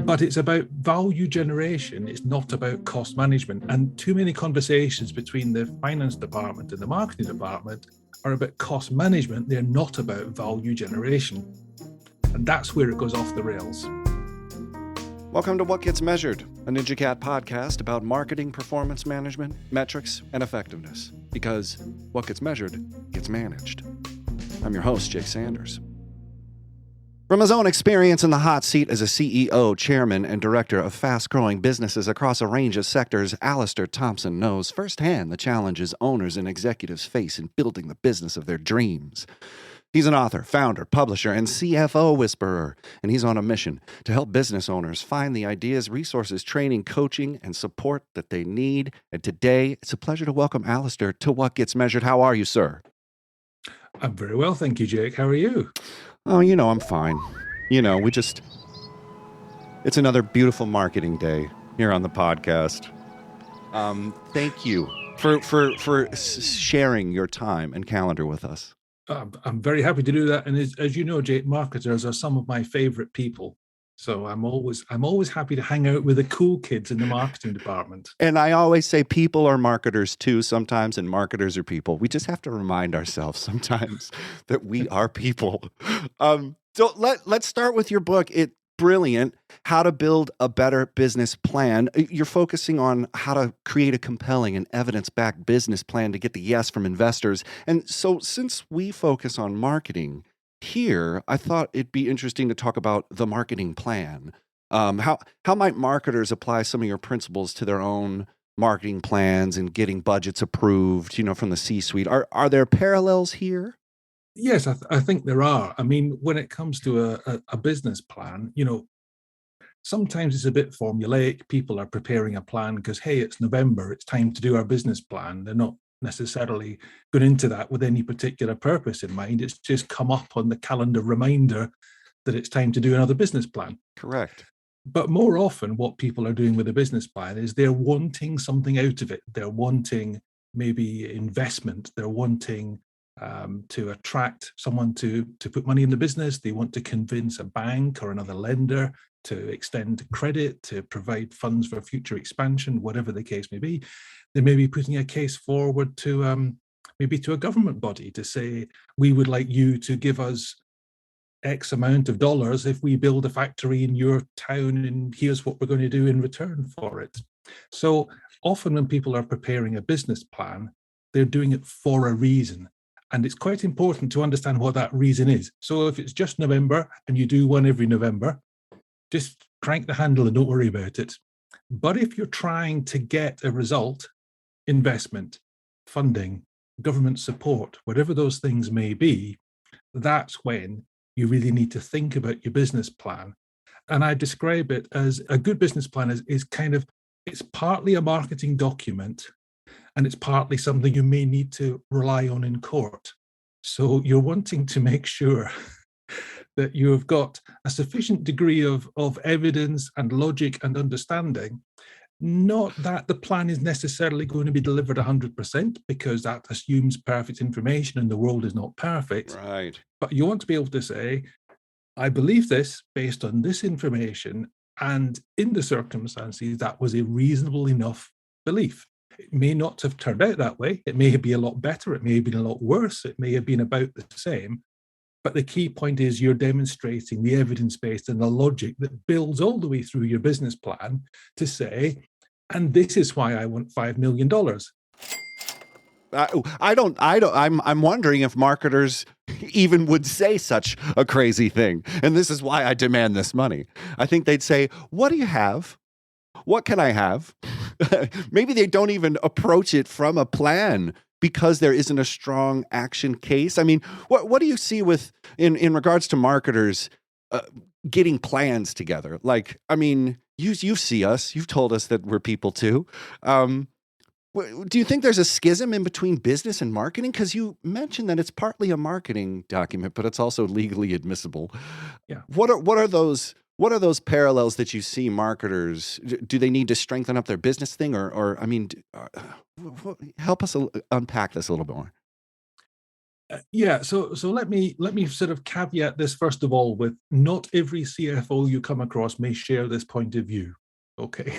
But it's about value generation. It's not about cost management. And too many conversations between the finance department and the marketing department are about cost management. They're not about value generation. And that's where it goes off the rails. Welcome to What Gets Measured, a NinjaCat podcast about marketing, performance management, metrics, and effectiveness. Because what gets measured gets managed. I'm your host, Jake Sanders. From his own experience in the hot seat as a CEO, chairman, and director of fast-growing businesses across a range of sectors, Alastair Thomson knows firsthand the challenges owners and executives face in building the business of their dreams. He's an author, founder, publisher, and CFO-whisperer, and he's on a mission to help business owners find the ideas, resources, training, coaching, and support that they need. And today, it's a pleasure to welcome Alastair to What Gets Measured. How are you, sir? I'm very well, thank you, Jake. How are you? Oh, I'm fine. It's another beautiful marketing day here on the podcast. Thank you for sharing your time and calendar with us. I'm very happy to do that. And as you know, Jake, marketers are some of my favorite people. So I'm always happy to hang out with the cool kids in the marketing department. And I always say people are marketers too sometimes, and marketers are people. We just have to remind ourselves sometimes that we are people. So let's start with your book. It's brilliant. How to Build a Better Business Plan. You're focusing on how to create a compelling and evidence-backed business plan to get the yes from investors. And so since we focus on marketing here, I thought it'd be interesting to talk about the marketing plan. How might marketers apply some of your principles to their own marketing plans and getting budgets approved, from the C-suite? Are there parallels here? Yes, I think there are. I mean, when it comes to a business plan, sometimes it's a bit formulaic. People are preparing a plan because, hey, it's November, it's time to do our business plan. They're not necessarily going into that with any particular purpose in mind. It's just come up on the calendar reminder that it's time to do another business plan. Correct. But more often what people are doing with a business plan is they're wanting something out of it. They're wanting maybe investment. They're wanting to attract someone to put money in the business. They want to convince a bank or another lender to extend credit, to provide funds for future expansion, whatever the case may be. They may be putting a case forward to maybe to a government body to say, we would like you to give us X amount of dollars if we build a factory in your town, and here's what we're going to do in return for it. So often when people are preparing a business plan, they're doing it for a reason. And it's quite important to understand what that reason is. So if it's just November and you do one every November, just crank the handle and don't worry about it. But if you're trying to get a result, investment, funding, government support, whatever those things may be, that's when you really need to think about your business plan. And I describe it as a good business plan is kind of, it's partly a marketing document, and it's partly something you may need to rely on in court. So you're wanting to make sure that you have got a sufficient degree of evidence and logic and understanding. Not that the plan is necessarily going to be delivered 100%, because that assumes perfect information and the world is not perfect. Right. But you want to be able to say, I believe this based on this information, and in the circumstances, that was a reasonable enough belief. It may not have turned out that way. It may be a lot better. It may have been a lot worse. It may have been about the same. But the key point is you're demonstrating the evidence-based and the logic that builds all the way through your business plan to say, and this is why I want $5 million. I'm wondering if marketers even would say such a crazy thing. And this is why I demand this money. I think they'd say, what do you have? What can I have? Maybe they don't even approach it from a plan because there isn't a strong action case. I mean, what do you see with in regards to marketers getting plans together? Like, I mean, you see us. You've told us that we're people too. Do you think there's a schism in between business and marketing? Because you mentioned that it's partly a marketing document, but it's also legally admissible. Yeah. What are those parallels that you see marketers? Do they need to strengthen up their business thing, or I mean, help us unpack this a little bit more. Yeah, so let me sort of caveat this first of all with not every CFO you come across may share this point of view. Okay,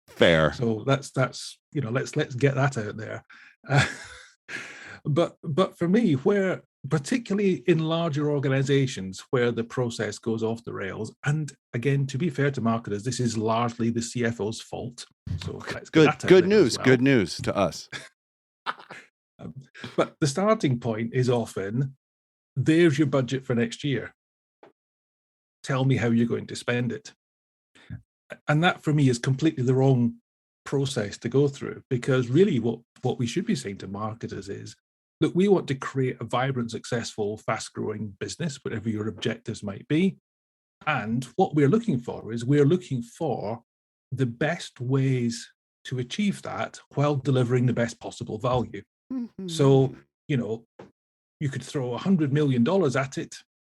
Fair. so that's let's get that out there. Uh, but for me, where particularly in larger organizations where the process goes off the rails, and again, to be fair to marketers, this is largely the CFO's fault. So let's get that out Good there news. as well. Good news to us. But the starting point is often, there's your budget for next year. Tell me how you're going to spend it. And that for me is completely the wrong process to go through, because really what we should be saying to marketers is, look, we want to create a vibrant, successful, fast-growing business, whatever your objectives might be. And what we're looking for is we're looking for the best ways to achieve that while delivering the best possible value. So, you could throw $100 million at it,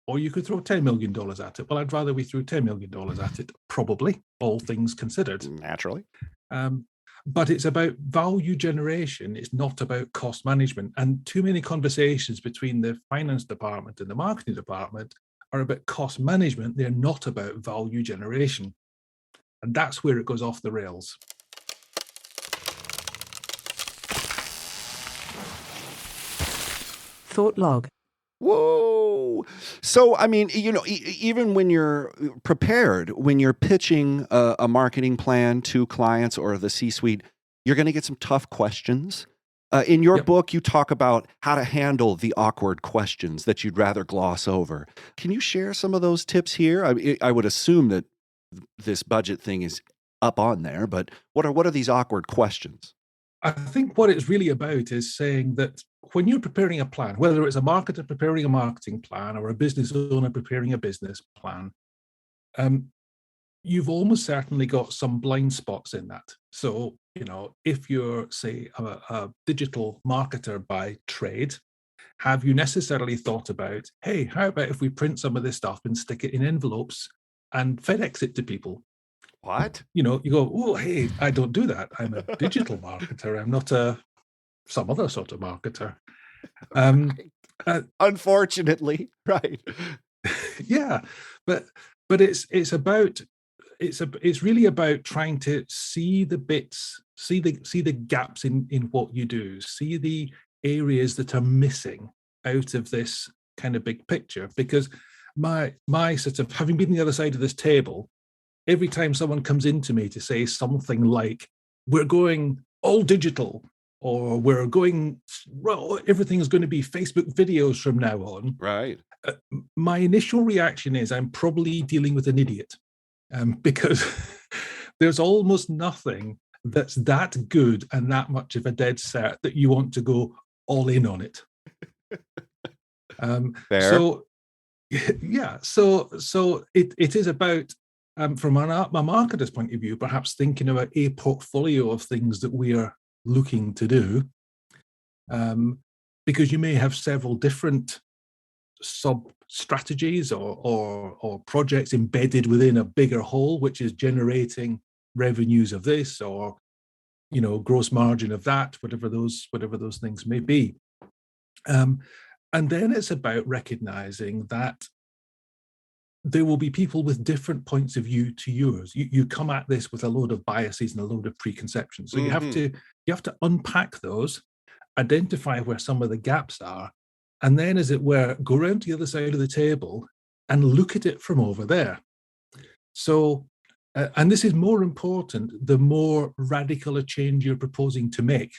or you could throw $10 million at it. Well, I'd rather we threw $10 million at it, probably, all things considered. Naturally. But it's about value generation. It's not about cost management. And too many conversations between the finance department and the marketing department are about cost management. They're not about value generation. And that's where it goes off the rails. Thought log. Whoa. So, I mean, even when you're prepared, when you're pitching a marketing plan to clients or the C-suite, you're going to get some tough questions. In your book, you talk about how to handle the awkward questions that you'd rather gloss over. Can you share some of those tips here? I would assume that this budget thing is up on there, but what are these awkward questions? I think what it's really about is saying that when you're preparing a plan, whether it's a marketer preparing a marketing plan or a business owner preparing a business plan, you've almost certainly got some blind spots in that. So, if you're, say, a digital marketer by trade, have you necessarily thought about, hey, how about if we print some of this stuff and stick it in envelopes and FedEx it to people? What? You go, oh, hey, I don't do that. I'm a digital marketer. I'm not some other sort of marketer. Unfortunately, right. Yeah, but it's really about trying to see the bits, see the gaps in what you do, see the areas that are missing out of this kind of big picture. Because my sort of, having been the other side of this table, every time someone comes into me to say something like, we're going all digital, or we're going, well, everything is going to be Facebook videos from now on. Right. My initial reaction is I'm probably dealing with an idiot, because there's almost nothing that's that good and that much of a dead cert that you want to go all in on it. Fair. So, yeah, so it is about, from a marketer's point of view, perhaps thinking about a portfolio of things that we are looking to do, because you may have several different sub strategies or projects embedded within a bigger whole, which is generating revenues of this, or gross margin of that, whatever those things may be. And then it's about recognizing that there will be people with different points of view to yours. You come at this with a load of biases and a load of preconceptions. So you have to unpack those, identify where some of the gaps are, and then, as it were, go around to the other side of the table and look at it from over there. So, and this is more important the more radical a change you're proposing to make.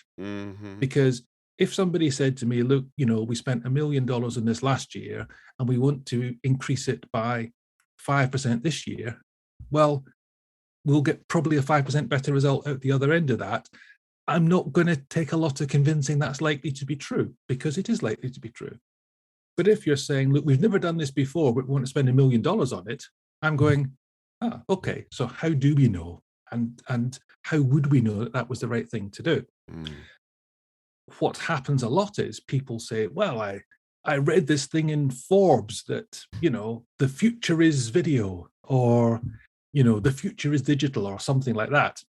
Because if somebody said to me, look, we spent $1 million in this last year and we want to increase it by 5% this year, well, we'll get probably a 5% better result out the other end of that. I'm not going to take a lot of convincing that's likely to be true, because it is likely to be true. But if you're saying, look, we've never done this before, but we want to spend $1 million on it, I'm going, okay, so how do we know? And how would we know that was the right thing to do? What happens a lot is people say, well, I read this thing in Forbes that, the future is video, or, the future is digital, or something like that.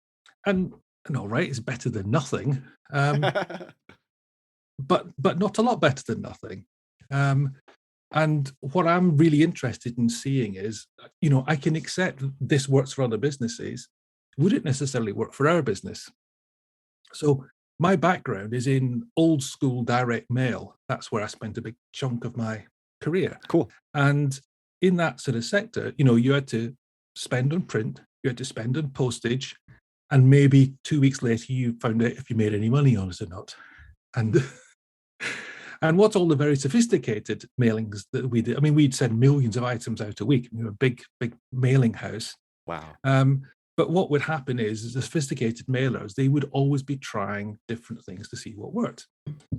And all right, it's better than nothing, but not a lot better than nothing. And what I'm really interested in seeing is, I can accept this works for other businesses. Would it necessarily work for our business? So my background is in old school direct mail. That's where I spent a big chunk of my career. Cool. And in that sort of sector, you had to spend on print, you had to spend on postage, and maybe 2 weeks later you found out if you made any money on it or not. And and what's all the very sophisticated mailings that we did? I mean, we'd send millions of items out a week. We were a big mailing house. Wow. But what would happen is the sophisticated mailers, they would always be trying different things to see what worked.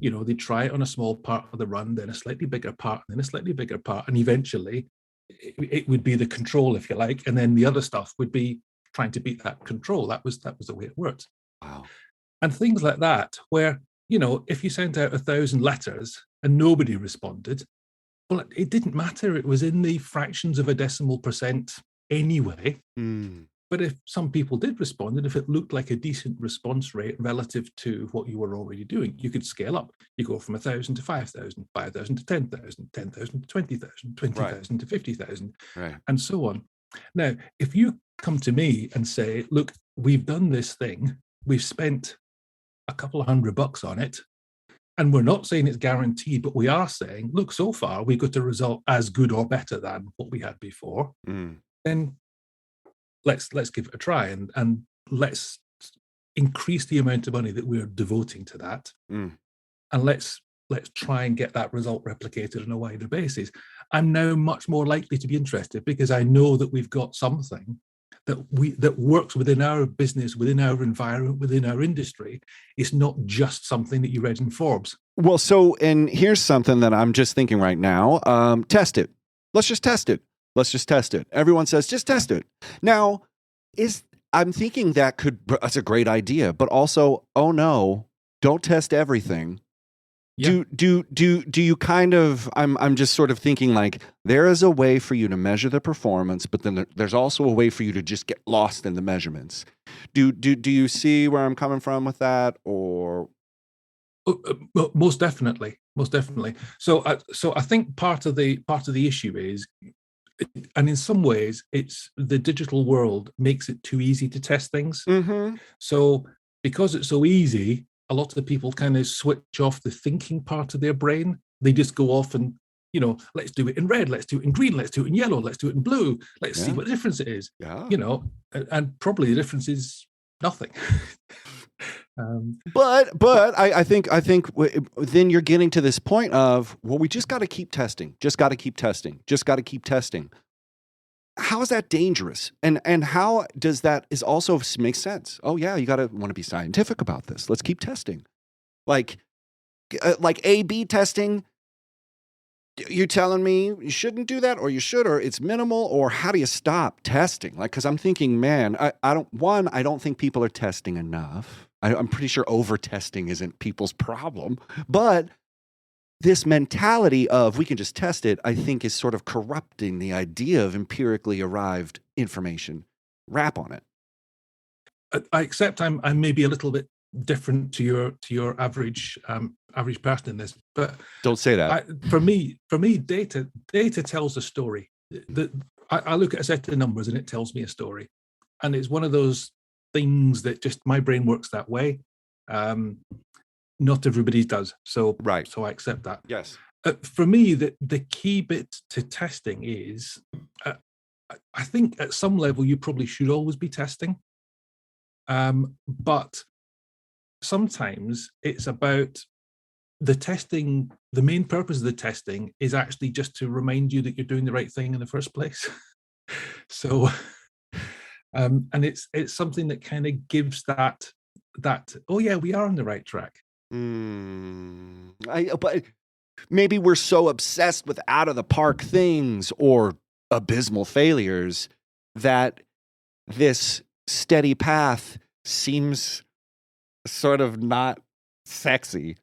They'd try it on a small part of the run, then a slightly bigger part, then a slightly bigger part. And eventually it would be the control, if you like. And then the other stuff would be trying to beat that control. That was the way it worked. Wow. And things like that, where, if you sent out 1,000 letters and nobody responded, well, it didn't matter. It was in the fractions of a decimal percent anyway. But if some people did respond, and if it looked like a decent response rate relative to what you were already doing, you could scale up. You go from 1,000 to 5,000, 5,000 to 10,000, 10,000 to 20,000, 20,000 to 50,000, and so on. Now, if you come to me and say, look, we've done this thing, we've spent a couple of $100 on it, and we're not saying it's guaranteed, but we are saying, look, so far we got a result as good or better than what we had before, then let's give it a try, and let's increase the amount of money that we're devoting to that, and let's try and get that result replicated on a wider basis. I'm now much more likely to be interested because I know that we've got something that works within our business, within our environment, within our industry. It's not just something that you read in Forbes. Well, and here's something that I'm just thinking right now. Test it. Let's just test it. Let's just test it. Everyone says, just test it. Now, I'm thinking that's a great idea, but also, oh no, don't test everything. Yeah. Do you kind of, I'm just sort of thinking like there is a way for you to measure the performance, but then there's also a way for you to just get lost in the measurements. Do you see where I'm coming from with that, or? Most definitely. So I think part of the issue is, and in some ways, it's the digital world makes it too easy to test things. So because it's so easy, a lot of the people kind of switch off the thinking part of their brain. They just go off and, let's do it in red, let's do it in green, let's do it in yellow, let's do it in blue, let's see what difference it is. And probably the difference is nothing. But I think then you're getting to this point of, well, we just got to keep testing, How is that dangerous? And how does that also make sense? Oh yeah, you want to be scientific about this. Let's keep testing. Like A/B testing. You're telling me you shouldn't do that, or you should, or it's minimal, or how do you stop testing? Because I'm thinking, man, I don't think people are testing enough. I'm pretty sure over testing isn't people's problem, but this mentality of we can just test it, I think, is sort of corrupting the idea of empirically arrived information. Wrap on it. I accept I'm maybe a little bit different to your average person in this, but don't say that. For me, data tells a story. I look at a set of numbers and it tells me a story, and it's one of those things that just my brain works that way. Not everybody does, so So I accept that. Yes. For me, the key bit to testing is, I think at some level you probably should always be testing, but sometimes it's about the testing. The main purpose of the testing is actually just to remind you that you're doing the right thing in the first place. So, and it's something that kind of gives that oh yeah, we are on the right track. But maybe we're so obsessed with out of the park things or abysmal failures that this steady path seems sort of not sexy.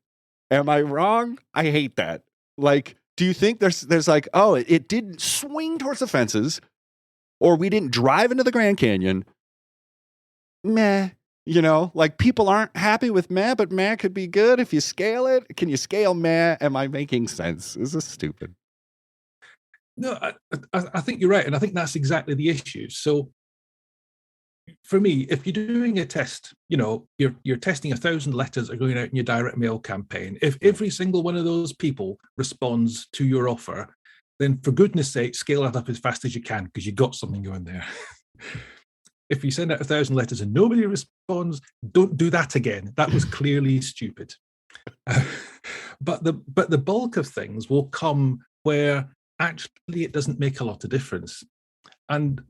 Am I wrong? I hate that. Like, do you think there's like, oh, it didn't swing towards the fences, or we didn't drive into the Grand Canyon? Meh. You know, like people aren't happy with meh, but meh could be good if you scale it. Can you scale meh? Am I making sense? Is this stupid? No, I think you're right. And I think that's exactly the issue. So for me, if you're doing a test, you're testing 1,000 letters are going out in your direct mail campaign. If every single one of those people responds to your offer, then for goodness sake, scale it up as fast as you can because you've got something going there. If you send out 1,000 letters and nobody responds, don't do that again. That was clearly stupid. But the bulk of things will come where actually it doesn't make a lot of difference. And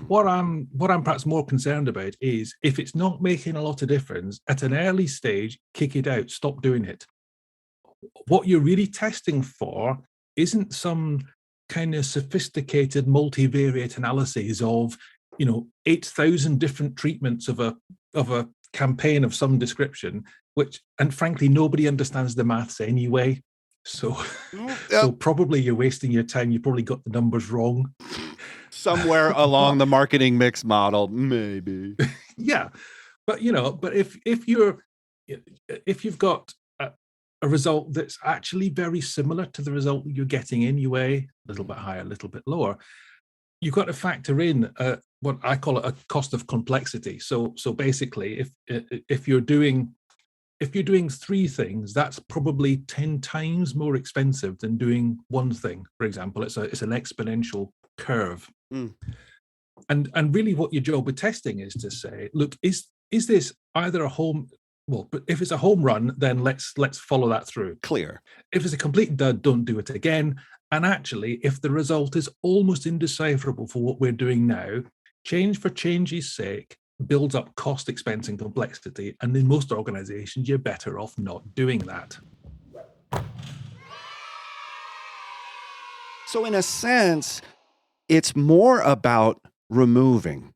what I'm perhaps more concerned about is if it's not making a lot of difference at an early stage, kick it out, stop doing it. What you're really testing for isn't some kind of sophisticated multivariate analyses of 8,000 different treatments of a campaign of some description, which, and frankly, nobody understands the maths anyway. So probably you're wasting your time. You probably got the numbers wrong. Somewhere along the marketing mix model, maybe. Yeah. But if you've got a result that's actually very similar to the result that you're getting anyway, a little bit higher, a little bit lower, you've got to factor in what I call a cost of complexity. So basically, if you're doing 3 things, that's probably 10 times more expensive than doing one thing. For example, it's an exponential curve. And really what your job with testing is to say, look, is this either a home, well, but if it's a home run, then let's follow that through. Clear. If it's a complete dud, don't do it again. And actually, if the result is almost indecipherable for what we're doing now, change for change's sake builds up cost, expense, and complexity. And in most organizations, you're better off not doing that. So in a sense, it's more about removing,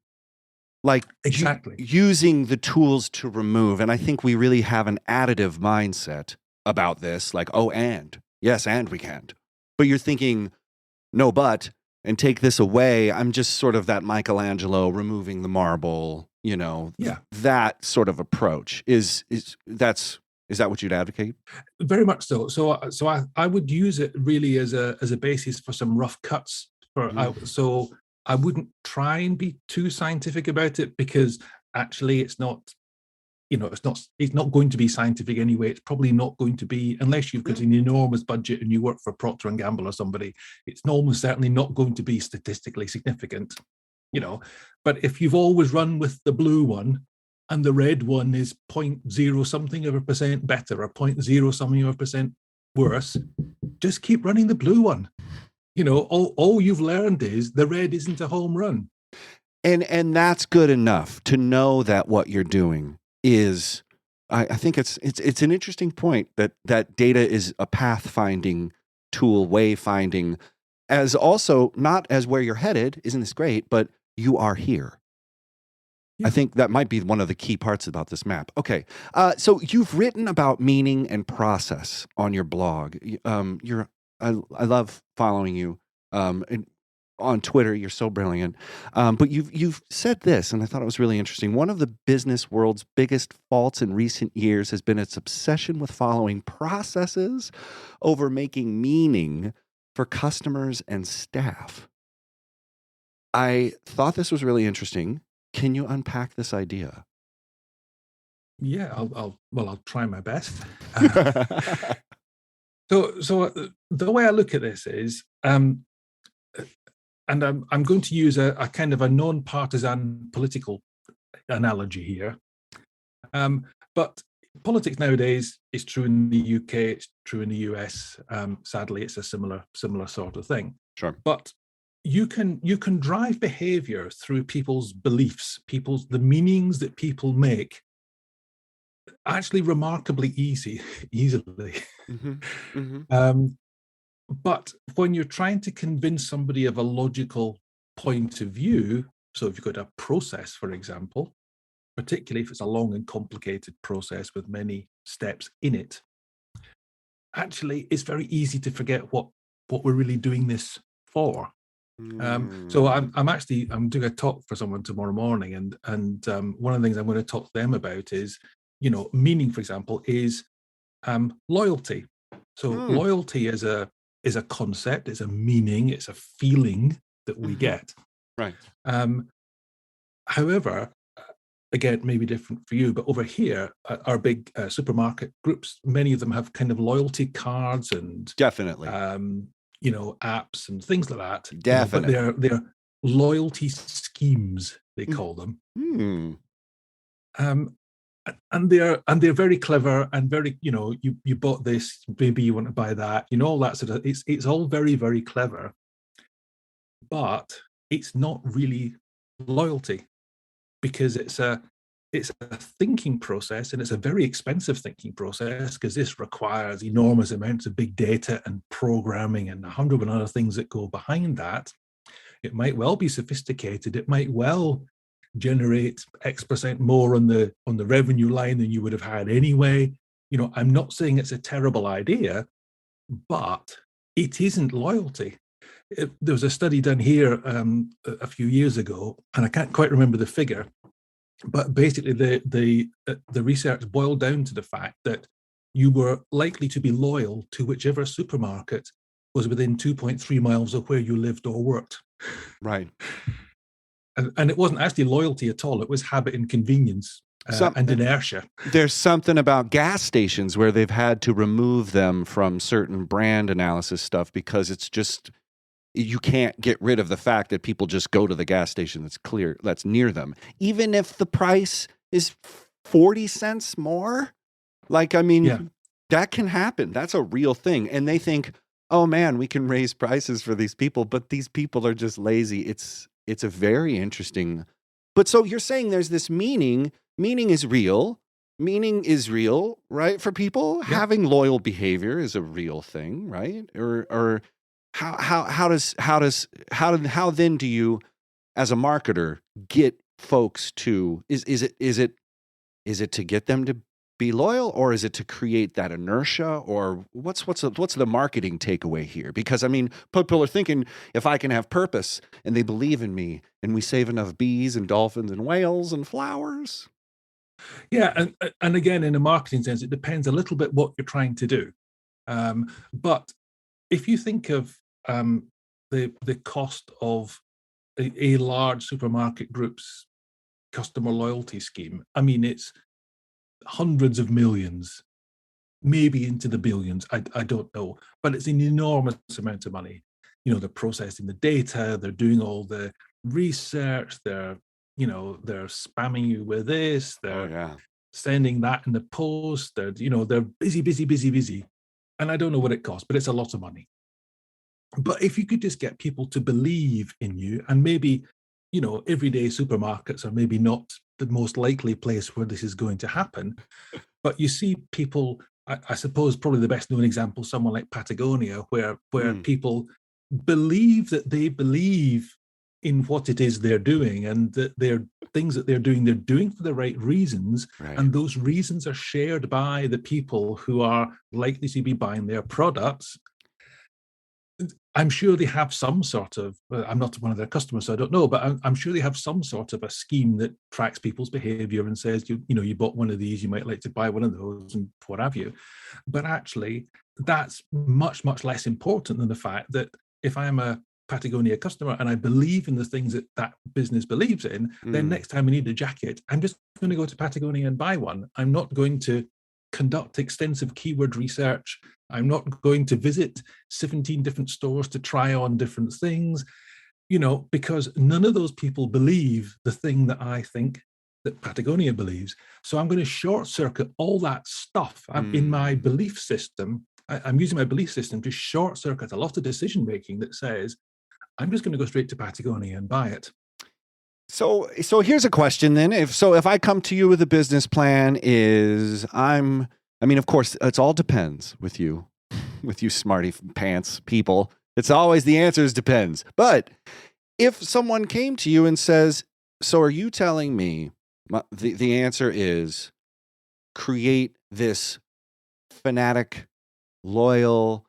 like exactly using the tools to remove. And I think we really have an additive mindset about this, like, oh, and yes, and we can't. But you're thinking, no, but, and take this away. I'm just sort of that Michelangelo removing the marble, that sort of approach. Is that what you'd advocate? Very much so. So I would use it really as a basis for some rough cuts. So I wouldn't try and be too scientific about it, because actually it's not going to be scientific anyway. It's probably not going to be, unless you've got an enormous budget and you work for Procter & Gamble or somebody, it's almost certainly not going to be statistically significant, But if you've always run with the blue one and the red one is 0.0 something of a percent better or 0.0 something of a percent worse, just keep running the blue one. All you've learned is the red isn't a home run. And that's good enough to know that what you're doing is, I think it's an interesting point that data is a pathfinding tool, wayfinding, as also not as where you're headed. Isn't this great? But you are here. Yeah. I think that might be one of the key parts about this map. Okay. So you've written about meaning and process on your blog. I love following you on Twitter. You're so brilliant. But you've said this, and I thought it was really interesting. One of the business world's biggest faults in recent years has been its obsession with following processes over making meaning for customers and staff. I thought this was really interesting. Can you unpack this idea? Yeah, I'll try my best. So the way I look at this is, and I'm going to use a kind of a non-partisan political analogy here. But politics nowadays is true in the UK, it's true in the US. Sadly, it's a similar sort of thing. Sure. But you can drive behavior through people's beliefs, the meanings that people make, actually remarkably easily. Mm-hmm. Mm-hmm. But when you're trying to convince somebody of a logical point of view, so if you've got a process, for example, particularly if it's a long and complicated process with many steps in it, actually it's very easy to forget what we're really doing this for. So I'm doing a talk for someone tomorrow morning, and one of the things I'm going to talk to them about is, meaning, for example, is loyalty. So loyalty is a concept, it's a meaning, it's a feeling that we get. Right. However, again, maybe different for you, but over here, our big supermarket groups, many of them have kind of loyalty cards and Definitely. Apps and things like that. Definitely. But they're loyalty schemes, they call them. And they're very clever and very, you bought this, maybe you want to buy that, all that sort of. It's all very, very clever, but it's not really loyalty, because it's a thinking process, and it's a very expensive thinking process, because this requires enormous amounts of big data and programming and 100 other things that go behind that. It might well be sophisticated. It might well generate X% more on the revenue line than you would have had anyway. I'm not saying it's a terrible idea, but it isn't loyalty. There was a study done here a few years ago, and I can't quite remember the figure, but basically the research boiled down to the fact that you were likely to be loyal to whichever supermarket was within 2.3 miles of where you lived or worked. Right. And it wasn't actually loyalty at all. It was habit and convenience and inertia. There's something about gas stations where they've had to remove them from certain brand analysis stuff, because it's just, you can't get rid of the fact that people just go to the gas station that's near them, even if the price is 40 cents more. That can happen. That's a real thing. And they think, oh man, we can raise prices for these people, but these people are just lazy. It's a very interesting. But so you're saying there's this meaning is real. Meaning is real, right? For people, Yep. Having loyal behavior is a real thing, right? Or how then do you, as a marketer, get folks to, is it to get them to be loyal, or is it to create that inertia, or what's the marketing takeaway here? Because people are thinking, if I can have purpose and they believe in me and we save enough bees and dolphins and whales and flowers. Yeah, and again, in a marketing sense, it depends a little bit what you're trying to do. But if you think of the cost of a large supermarket group's customer loyalty scheme, it's hundreds of millions, maybe into the billions. I don't know, but it's an enormous amount of money. They're processing the data, they're doing all the research, they're spamming you with this, they're sending that in the post, they're busy. And I don't know what it costs, but it's a lot of money. But if you could just get people to believe in you, and maybe, everyday supermarkets are maybe not the most likely place where this is going to happen, but you see people, I suppose probably the best known example, someone like Patagonia, where people believe that they believe in what it is they're doing, and that they're doing for the right reasons. Right. And those reasons are shared by the people who are likely to be buying their products. I'm sure they have some sort of, I'm not one of their customers, so I don't know, but I'm sure they have some sort of a scheme that tracks people's behavior and says, you bought one of these, you might like to buy one of those, and what have you. But actually, that's much, much less important than the fact that if I'm a Patagonia customer and I believe in the things that business believes in, then next time I need a jacket, I'm just going to go to Patagonia and buy one. I'm not going to conduct extensive keyword research. I'm not going to visit 17 different stores to try on different things, because none of those people believe the thing that I think that Patagonia believes. So I'm going to short circuit all that stuff. I'm in my belief system. I'm using my belief system to short circuit a lot of decision making that says, I'm just going to go straight to Patagonia and buy it. So here's a question then. If I come to you with a business plan, of course, it all depends with you smarty pants people. It's always the answer is depends. But if someone came to you and says, so are you telling me the answer is create this fanatic, loyal,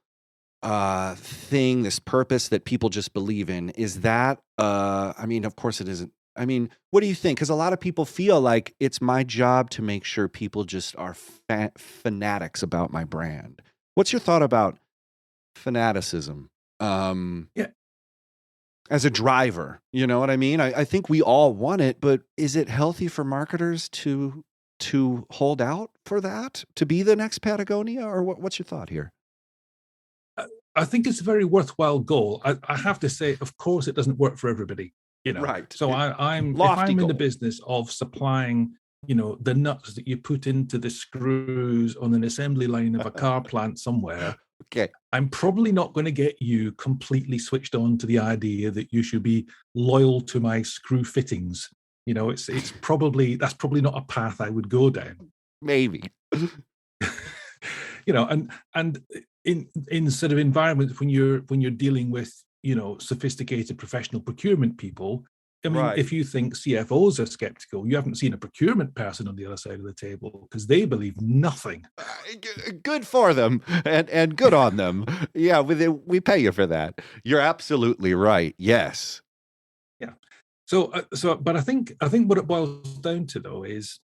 thing, this purpose that people just believe in, is that, I mean, of course it isn't. I mean, what do you think? Because a lot of people feel like it's my job to make sure people just are fanatics about my brand. What's your thought about fanaticism? Yeah, As a driver, you know what I mean? I think we all want it, but is it healthy for marketers to hold out for that, to be the next Patagonia, or what's your thought here? I think it's a very worthwhile goal. I have to say, of course, it doesn't work for everybody, you know. Right. So if Lofty I'm in the goal. business of supplying, you know, the nuts that you put into the screws on an assembly line of a car plant somewhere, Okay. I'm probably not going to get you completely switched on to the idea that you should be loyal to my screw fittings. You know, that's probably not a path I would go down. Maybe. You know, and in sort of environments when you're dealing with, you know, sophisticated professional procurement people, I mean, Right. if you think CFOs are skeptical, you haven't seen a procurement person on the other side of the table, because they believe nothing. Good for them, and good on them. Yeah, we pay you for that. You're absolutely right. Yes. Yeah. So, but I think what it boils down to, though, is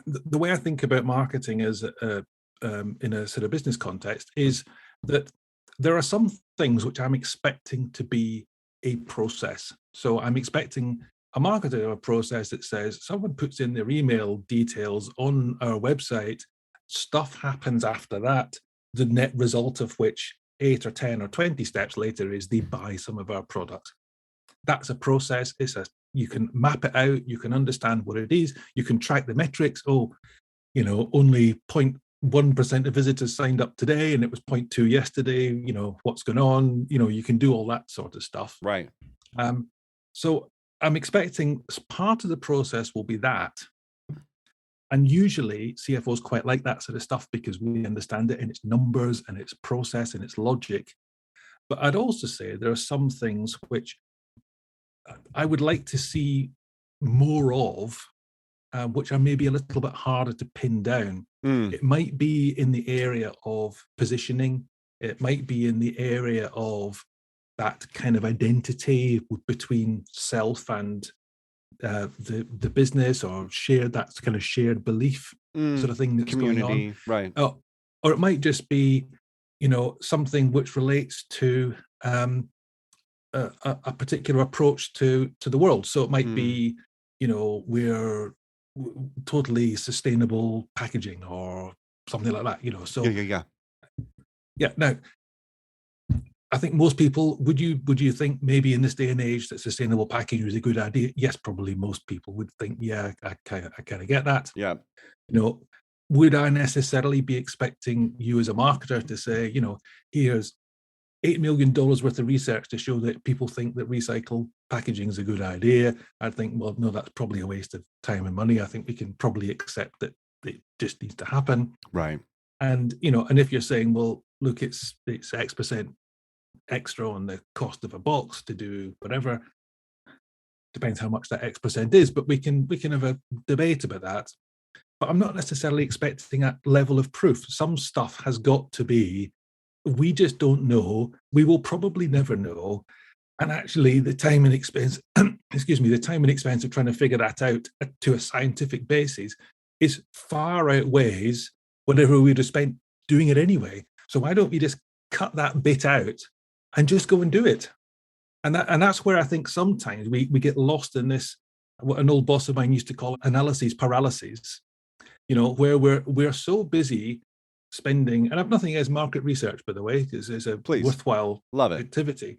the way I think about marketing as in a sort of business context is that there are some things which I'm expecting to be a process. So I'm expecting a marketer or a process that says someone puts in their email details on our website, stuff happens after that, the net result of which 8 or 10 or 20 steps later is they buy some of our products. That's a process. You can map it out, you can understand what it is, you can track the metrics. Oh, you know, only 0.1% of visitors signed up today and it was 0.2 yesterday, you know, what's going on, you know, you can do all that sort of stuff. Right. So I'm expecting part of the process will be that. And usually CFOs quite like that sort of stuff because we understand it in its numbers and its process and its logic. But I'd also say there are some things which I would like to see more of, which are maybe a little bit harder to pin down. It might be in the area of positioning. It might be in the area of that kind of identity between self and the business, or that kind of shared belief sort of thing that's Community, going on. right. Or it might just be, you know, something which relates to a particular approach to the world. So it might be, you know, we're totally sustainable packaging or something like that, you know. So yeah. Now, I think most people, would you think maybe in this day and age that sustainable packaging is a good idea? Yes, probably most people would think, yeah, I kind of get that. Yeah. You know, would I necessarily be expecting you as a marketer to say, you know, here's $8 million worth of research to show that people think that recycled packaging is a good idea? I think, well, no, that's probably a waste of time and money. I think we can probably accept that it just needs to happen. Right. And, you know, and if you're saying, well, look, it's X% extra on the cost of a box to do whatever, depends how much that X% is, but we can have a debate about that. But I'm not necessarily expecting that level of proof. Some stuff has got to be, we just don't know. We will probably never know. And actually the time and expense, the time and expense of trying to figure that out to a scientific basis is far outweighs whatever we'd have spent doing it anyway. So why don't we just cut that bit out and just go and do it? And that's where I think sometimes we get lost in this, what an old boss of mine used to call analysis paralysis, you know, where we're so busy spending, and I've nothing against market research, by the way, because it's a worthwhile activity.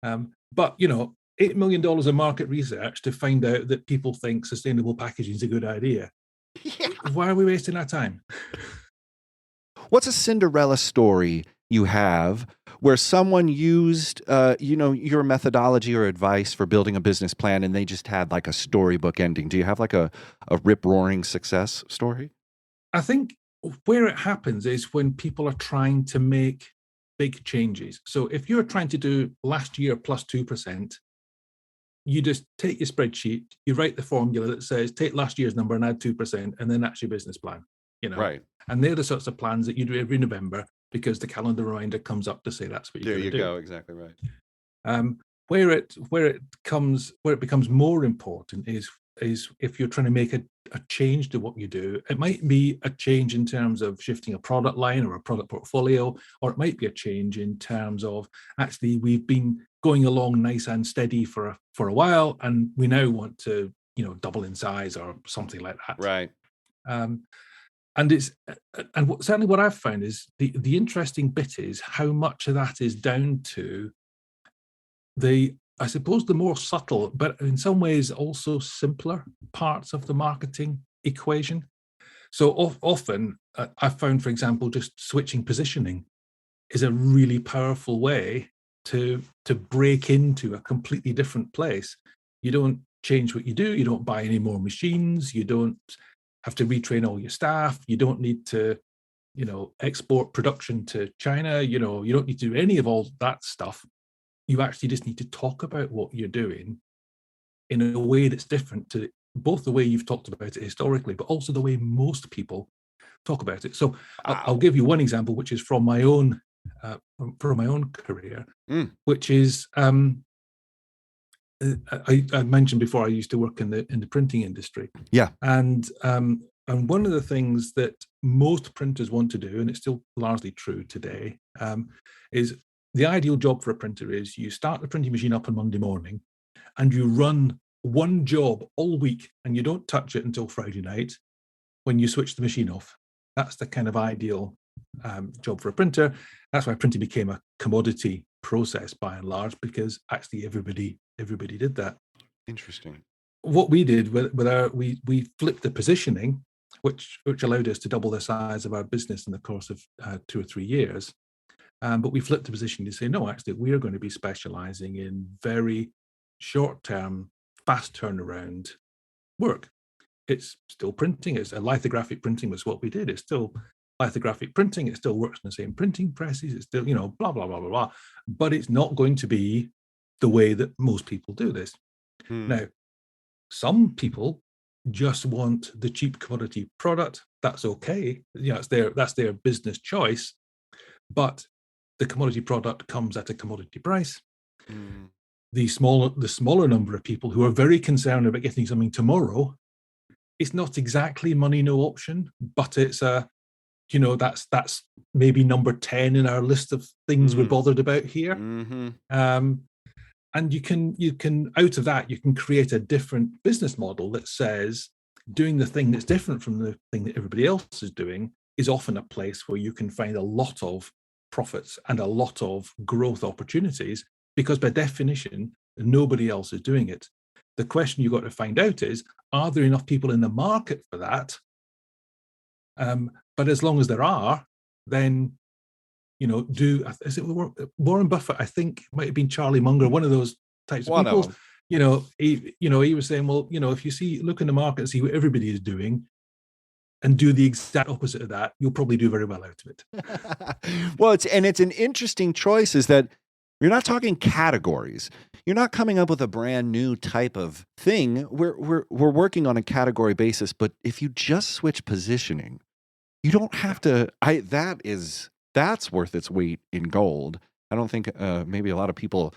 But, you know, $8 million of market research to find out that people think sustainable packaging is a good idea. Yeah. Why are we wasting our time? What's a Cinderella story you have where someone used, you know, your methodology or advice for building a business plan and they just had like a storybook ending? Do you have like a rip-roaring success story? I think where it happens is when people are trying to make big changes. So if you're trying to do last year plus 2%, you just take your spreadsheet, you write the formula that says take last year's number and add 2%, and then that's your business plan, you know. Right. And they're the sorts of plans that you do every November. because the calendar reminder comes up to say that's what you're There going to you do. go. Exactly right. Where it becomes more important is if you're trying to make a change to what you do. It might be a change in terms of shifting a product line or a product portfolio, or it might be a change in terms of actually we've been going along nice and steady for a while, and we now want to double in size or something like that. Right. Certainly what I've found is the interesting bit is how much of that is down to I suppose the more subtle, but in some ways also simpler parts of the marketing equation. So often I've found, for example, just switching positioning is a really powerful way to break into a completely different place. You don't change what you do. You don't buy any more machines. You don't have to retrain all your staff. You don't need to, export production to China. You don't need to do any of all that stuff. You actually just need to talk about what you're doing in a way that's different to both the way you've talked about it historically, but also the way most people talk about it. So I'll give you one example, which is from my own career, which is I mentioned before I used to work in the printing industry. Yeah, and one of the things that most printers want to do, and it's still largely true today, is the ideal job for a printer is you start the printing machine up on Monday morning and you run one job all week and you don't touch it until Friday night when you switch the machine off. That's the kind of ideal job for a printer. That's why printing became a commodity process by and large, because actually everybody did that. Interesting. What we did we flipped the positioning, which allowed us to double the size of our business in the course of 2 or 3 years. But we flipped the position to say, no, actually, we are going to be specializing in very short-term, fast turnaround work. It's still printing. It's a lithographic printing was what we did. It's still lithographic printing. It still works in the same printing presses. It's still, blah, blah, blah, blah, blah. But it's not going to be the way that most people do this. Now, some people just want the cheap commodity product. That's okay. That's their business choice. But the commodity product comes at a commodity price. The smaller number of people who are very concerned about getting something tomorrow, it's not exactly money no option, but it's that's maybe number 10 in our list of things we're bothered about here. And you can out of that, you can create a different business model that says doing the thing that's different from the thing that everybody else is doing is often a place where you can find a lot of profits and a lot of growth opportunities, because by definition, nobody else is doing it. The question you've got to find out is, are there enough people in the market for that? But as long as there are, then, is it Warren Buffett, I think might have been Charlie Munger, one of those types of people. He was saying, well, if you look in the market and see what everybody is doing and do the exact opposite of that, you'll probably do very well out of it. Well, it's an interesting choice, is that you're not talking categories. You're not coming up with a brand new type of thing. We're working on a category basis, but if you just switch positioning, you don't have to. That's worth its weight in gold. I don't think maybe a lot of people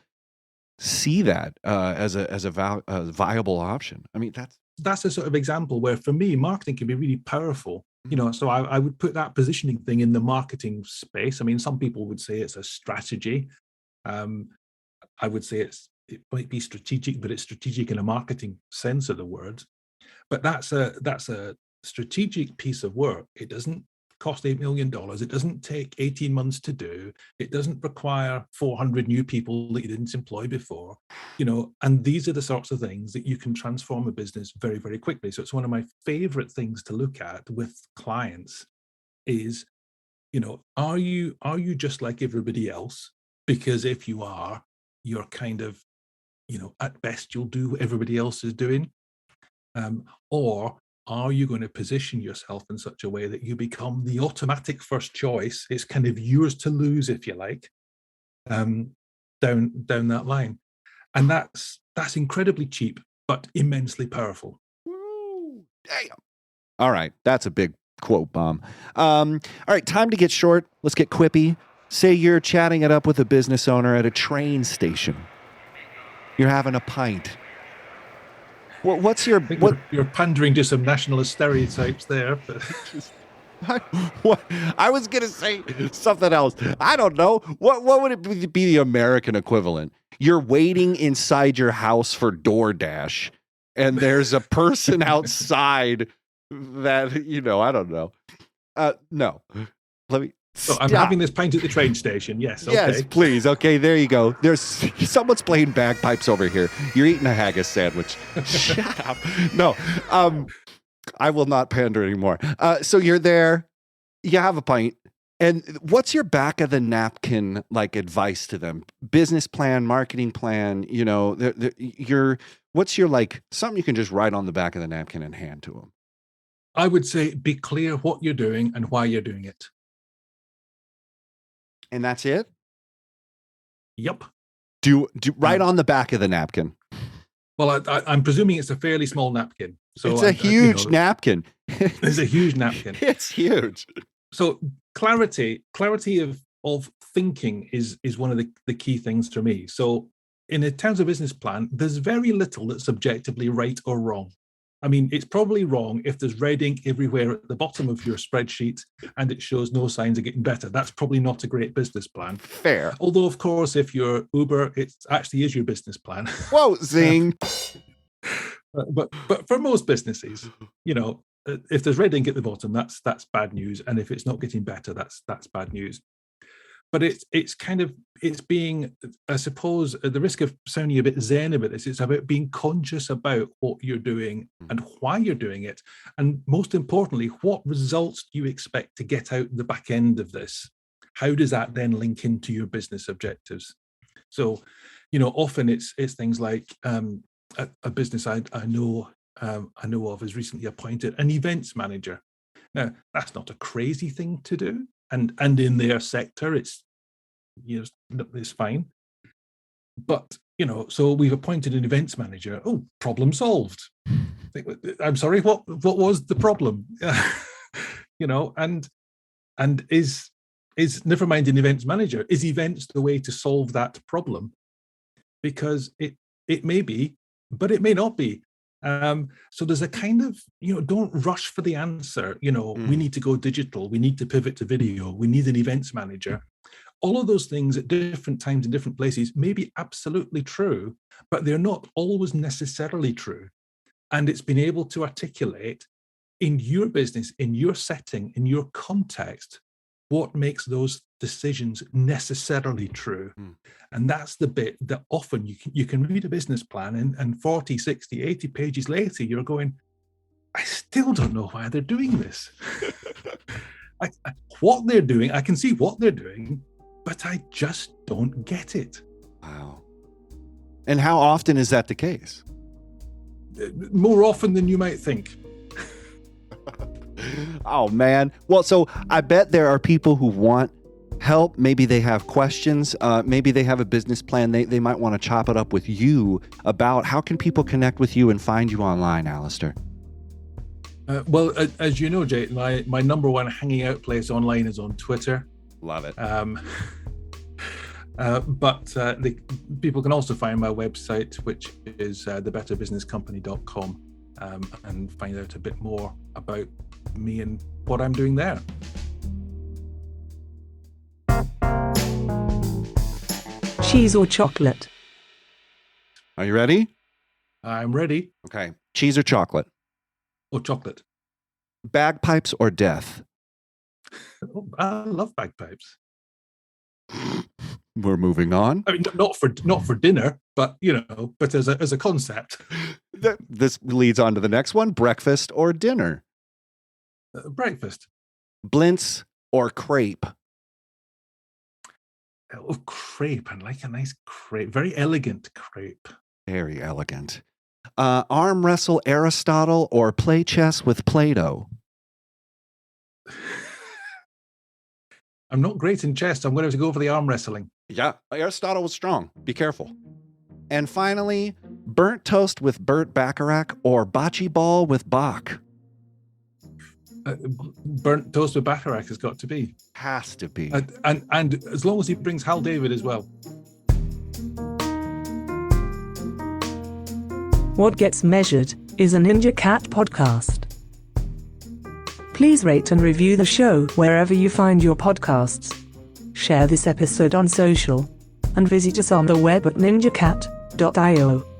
see that as a viable option. I mean, that's a sort of example where, for me, marketing can be really powerful. So I would put that positioning thing in the marketing space. I mean, some people would say it's a strategy. I would say it might be strategic, but it's strategic in a marketing sense of the word. But that's a strategic piece of work. It doesn't cost $8 million. It doesn't take 18 months to do. It doesn't require 400 new people that you didn't employ before, and these are the sorts of things that you can transform a business very, very quickly. So it's one of my favorite things to look at with clients is, are you just like everybody else? Because if you are, you're kind of, at best, you'll do what everybody else is doing. Or are you going to position yourself in such a way that you become the automatic first choice? It's kind of yours to lose, if you like, down that line. And that's incredibly cheap, but immensely powerful. Woo, damn. All right. That's a big Quote bomb. All right, time to get short. Let's get quippy. Say you're chatting it up with a business owner at a train station. You're having a pint. What's your what? You're pandering to some nationalist stereotypes there. But What? I was gonna say something else. I don't know. What would it be the American equivalent? You're waiting inside your house for DoorDash, and there's a person outside that I don't know. No. Let me. So I'm having this pint at the train station. Yes. Okay. Yes, please. Okay, there you go. There's someone's playing bagpipes over here. You're eating a haggis sandwich. Shut up. No. I will not pander anymore. So you're there. You have a pint. And what's your back of the napkin advice to them? Business plan, marketing plan. What's your something you can just write on the back of the napkin and hand to them? I would say be clear what you're doing and why you're doing it. And that's it? Yep. Do right on the back of the napkin. Well, I'm presuming it's a fairly small napkin. So it's a huge napkin. It's a huge napkin. It's huge. So clarity of thinking is one of the key things for me. So in terms of business plan, there's very little that's subjectively right or wrong. I mean, it's probably wrong if there's red ink everywhere at the bottom of your spreadsheet and it shows no signs of getting better. That's probably not a great business plan. Fair. Although, of course, if you're Uber, it actually is your business plan. Whoa, zing. But for most businesses, if there's red ink at the bottom, that's bad news. And if it's not getting better, that's bad news. But it's being, I suppose, at the risk of sounding a bit zen about this, it's about being conscious about what you're doing and why you're doing it. And most importantly, what results do you expect to get out the back end of this? How does that then link into your business objectives? So, often it's things like a business I know of has recently appointed an events manager. Now, that's not a crazy thing to do. And in their sector, it's fine. But so we've appointed an events manager. Oh, problem solved. I'm sorry, what was the problem? And is never mind an events manager. Is events the way to solve that problem? Because it may be, but it may not be. So there's a kind of, don't rush for the answer. We need to go digital. We need to pivot to video. We need an events manager. All of those things at different times in different places may be absolutely true, but they're not always necessarily true. And it's been able to articulate in your business, in your setting, in your context, what makes those decisions necessarily true. And that's the bit that often you can read a business plan and 40, 60, 80 pages later, you're going, I still don't know why they're doing this. What they're doing, I can see what they're doing, but I just don't get it. Wow. And how often is that the case? More often than you might think. Oh, man. Well, so I bet there are people who want help. Maybe they have questions. Maybe they have a business plan. They might want to chop it up with you about how can people connect with you and find you online, Alastair? Well, as you know, Jay, my number one hanging out place online is on Twitter. Love it. But people can also find my website, which is thebetterbusinesscompany.com, and find out a bit more about me and what I'm doing there. Cheese or chocolate? Are you ready? I'm ready. Okay. Cheese or chocolate? Oh, chocolate. Bagpipes or death? Oh, I love bagpipes. We're moving on. I mean, not for dinner, but but as a concept. This leads on to the next one: breakfast or dinner? Breakfast. Blintz or crepe? Oh, crepe. I like a nice crepe. Very elegant crepe. Very elegant. Arm wrestle Aristotle or play chess with Plato? I'm not great in chess. So I'm going to have to go for the arm wrestling. Yeah, Aristotle was strong. Be careful. And finally, burnt toast with Burt Bacharach or bocce ball with Bach? Burnt toast with Bacharach has got to be. Has to be. And as long as he brings Hal David as well. What Gets Measured is a NinjaCat podcast. Please rate and review the show wherever you find your podcasts. Share this episode on social, and visit us on the web at ninjacat.io.